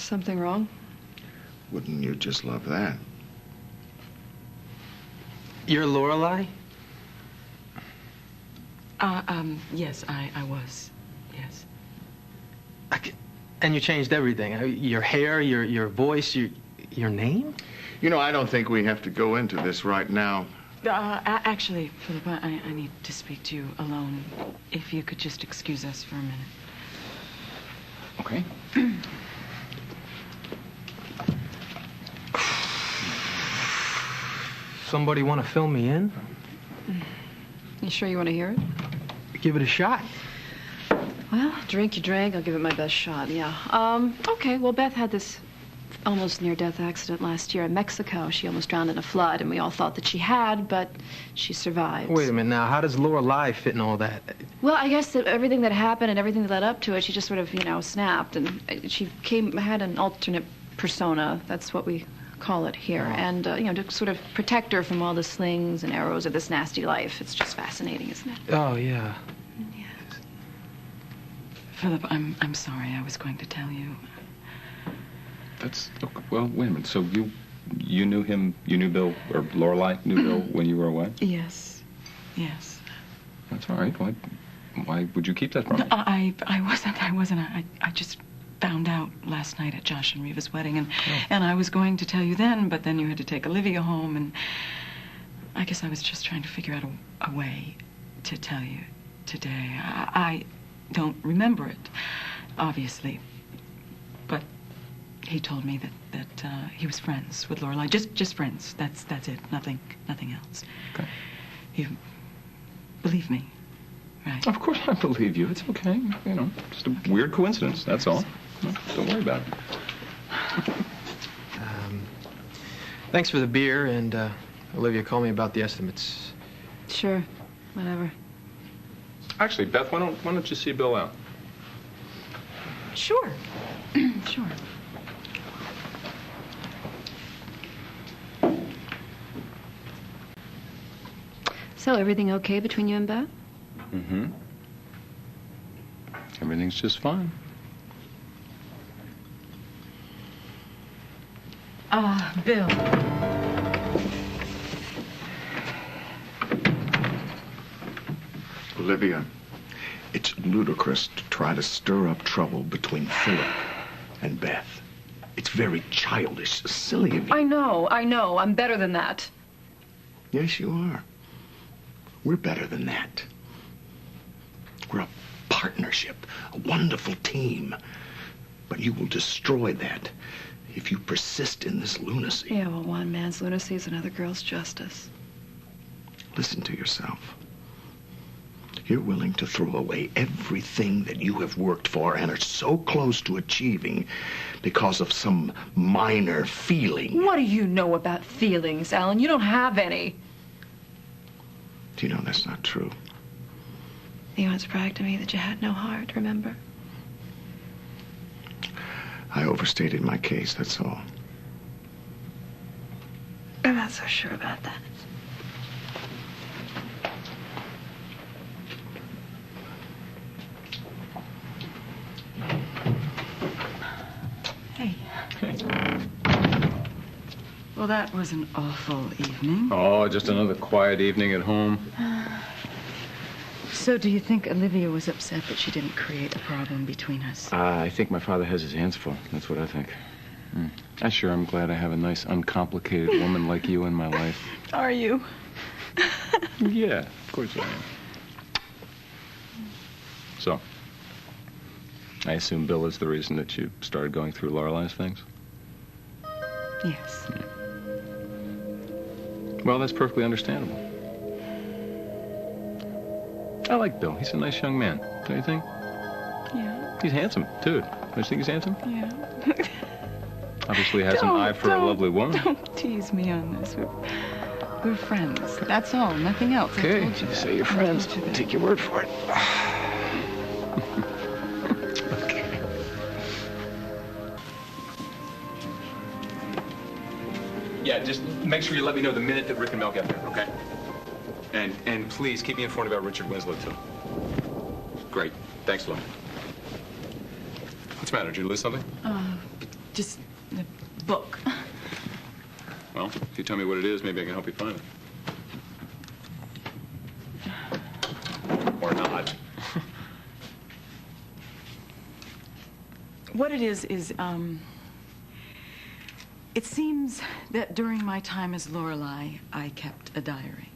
Something wrong? Wouldn't you just love that? You're Lorelei? Yes, I was. Yes. And you changed everything. Your hair, your voice, your name? You know, I don't think we have to go into this right now. Actually, Philip, I need to speak to you alone. If you could just excuse us for a minute. Okay. Somebody want to fill me in? You sure you want to hear it? Give it a shot. Well, drink you drank. I'll give it my best shot, yeah. Okay, well, Beth had this almost near-death accident last year in Mexico. She almost drowned in a flood, and we all thought that she had, but she survived. Wait a minute now. How does Lorelei fit in all that? Well, I guess that everything that happened and everything that led up to it, she just sort of, snapped, and she had an alternate persona. That's what we call it here. And, to sort of protect her from all the slings and arrows of this nasty life. It's just fascinating, isn't it? Oh, yeah. Yes. Philip, I'm sorry. I was going to tell you. That's, okay. Well, wait a minute. So you knew him, you knew Bill, or Lorelei knew Bill when you were away? Yes. Yes. That's all right. Why would you keep that from me? No, I wasn't. I just found out last night at Josh and Reva's wedding, and I was going to tell you then, but then you had to take Olivia home, and I guess I was just trying to figure out a way to tell you today. I don't remember it, obviously, but he told me that he was friends with Lorelei, just friends. That's it. Nothing else. Okay. You believe me, right? Of course I believe you. It's okay. Just a weird coincidence. That's all. No, don't worry about it. Thanks for the beer, and Olivia called me about the estimates. Sure. Whatever. Actually, Beth, why don't you see Bill out? Sure. Sure. So, everything okay between you and Beth? Mm-hmm. Everything's just fine. Bill. Olivia, it's ludicrous to try to stir up trouble between Philip and Beth. It's very childish, silly of you. I know. I'm better than that. Yes, you are. We're better than that. We're a partnership, a wonderful team. But you will destroy that if you persist in this lunacy. Yeah, well, one man's lunacy is another girl's justice. Listen to yourself. You're willing to throw away everything that you have worked for and are so close to achieving because of some minor feeling. What do you know about feelings, Alan? You don't have any. Do you know that's not true? You once bragged to me that you had no heart, remember? I overstated my case, that's all. I'm not so sure about that. Hey. Well, that was an awful evening. Oh, just another quiet evening at home. So do you think Olivia was upset that she didn't create a problem between us? I think my father has his hands full. That's what I think. I'm glad I have a nice, uncomplicated woman like you in my life. Are you? Yeah, of course I am. So, I assume Bill is the reason that you started going through Lorelei's things? Yes. Yeah. Well, that's perfectly understandable. I like Bill. He's a nice young man, don't you think? Yeah. He's handsome, too. Don't you think he's handsome? Yeah. Obviously has an eye for a lovely woman. Don't tease me on this. We're friends. That's all. Nothing else. Okay, I told you say you're friends. Take your word for it. Okay. Yeah, just make sure you let me know the minute that Rick and Mel get there, okay? And please keep me informed about Richard Winslow, too. Great. Thanks a lot. What's the matter? Did you lose something? just the book. Well, if you tell me what it is, maybe I can help you find it. Or not. What it is, it seems that during my time as Lorelei, I kept a diary.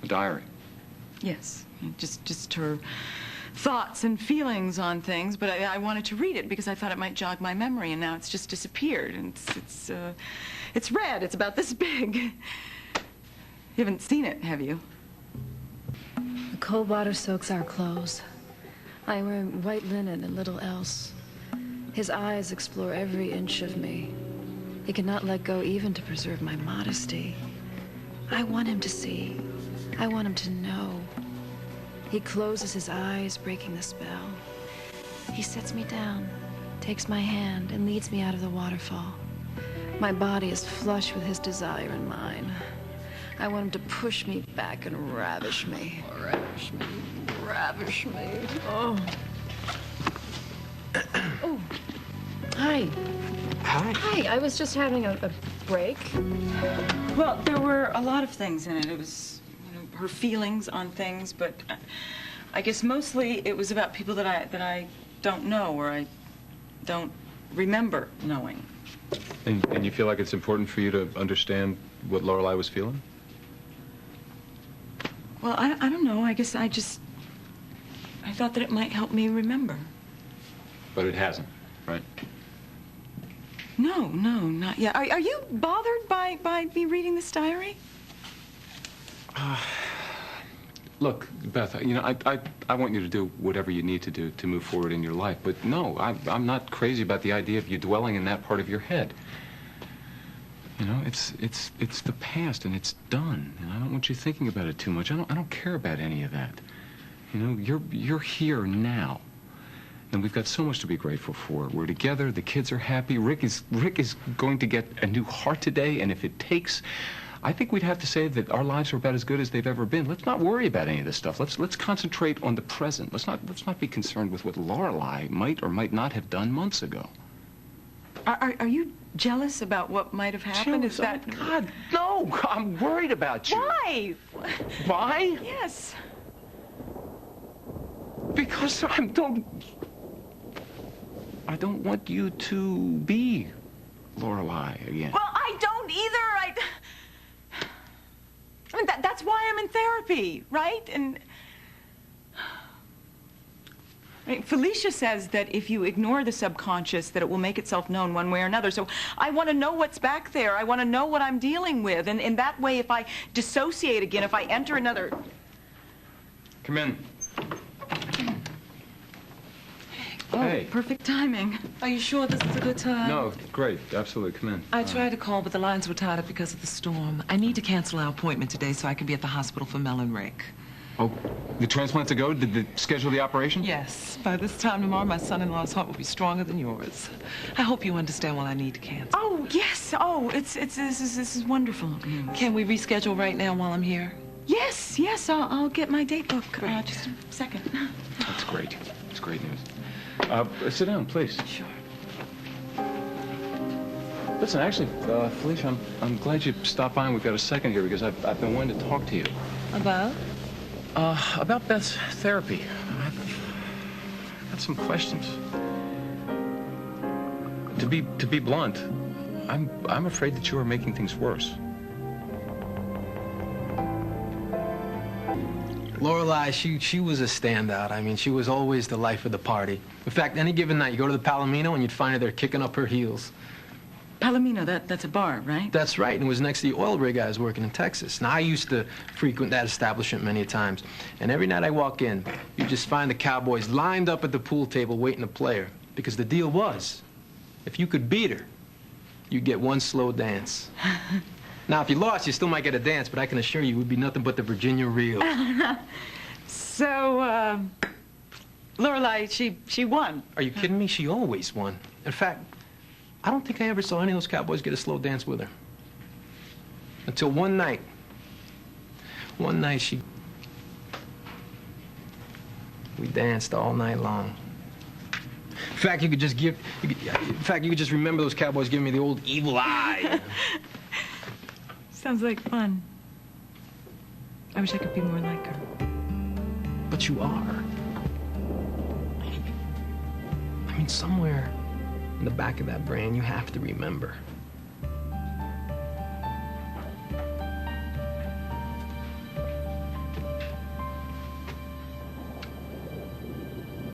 A diary? Yes, just her thoughts and feelings on things, but I wanted to read it because I thought it might jog my memory, and now it's just disappeared, and it's red. It's about this big. You haven't seen it, have you? The cold water soaks our clothes. I am wearing white linen and little else. His eyes explore every inch of me. He cannot let go even to preserve my modesty. I want him to see. I want him to know. He closes his eyes, breaking the spell. He sets me down, takes my hand, and leads me out of the waterfall. My body is flush with his desire and mine. I want him to push me back and ravish me. Ravish me. Ravish me. Oh. Oh. Hi. Hi. Hi, I was just having a break. Well, there were a lot of things in it. It was, her feelings on things, but I guess mostly it was about people that I don't know or I don't remember knowing. And you feel like it's important for you to understand what Lorelei was feeling? Well, I don't know. I guess I thought that it might help me remember. But it hasn't, right? No, not yet. Are you bothered by me reading this diary? Look, Beth, I want you to do whatever you need to do to move forward in your life. But no, I'm not crazy about the idea of you dwelling in that part of your head. It's the past and it's done. And I don't want you thinking about it too much. I don't care about any of that. You're here now. And we've got so much to be grateful for. We're together, the kids are happy. Rick is going to get a new heart today, and if it takes, I think we'd have to say that our lives are about as good as they've ever been. Let's not worry about any of this stuff. Let's concentrate on the present. Let's not be concerned with what Lorelei might or might not have done months ago. Are you jealous about what might have happened? Jealous? Is that... Oh, God, no! I'm worried about you. Why? Why? Yes. Because I don't want you to be Lorelei again. Well, I don't either. I mean, that's why I'm in therapy, right? And I mean, Felicia says that if you ignore the subconscious, that it will make itself known one way or another. So I want to know what's back there. I want to know what I'm dealing with. And in that way, if I dissociate again, if I enter another... Come in. Oh, Hey. Perfect timing. Are you sure this is a good time? No, great. Absolutely. Come in. I tried to call, but the lines were tied up because of the storm. I need to cancel our appointment today so I can be at the hospital for Mel and Rick. Oh, the transplant to go? Did they schedule the operation? Yes. By this time tomorrow, my son-in-law's heart will be stronger than yours. I hope you understand why I need to cancel. Oh, yes. Oh, this is wonderful news. Can we reschedule right now while I'm here? Yes. I'll get my date book. Just a second. That's great. It's great news. Sit down, please. Sure. Listen, actually, Felicia, I'm glad you stopped by and we've got a second here because I've been wanting to talk to you. About? About Beth's therapy. I've got some questions. To be blunt, I'm afraid that you are making things worse. Lorelei, she was a standout. I mean, she was always the life of the party. In fact, any given night, you go to the Palomino and you'd find her there kicking up her heels. Palomino, that's a bar, right? That's right, and it was next to the oil rig I was working in Texas. Now, I used to frequent that establishment many times, and every night I walk in, you just find the cowboys lined up at the pool table waiting to play her, because the deal was, if you could beat her, you'd get one slow dance. Now, if you lost, you still might get a dance, but I can assure you it would be nothing but the Virginia reel. So, Lorelei, she won. Are you kidding me? She always won. In fact, I don't think I ever saw any of those cowboys get a slow dance with her. Until one night. One night we danced all night long. fact, you could just remember those cowboys giving me the old evil eye. Sounds like fun. I wish I could be more like her. But you are. I mean, somewhere in the back of that brain, you have to remember.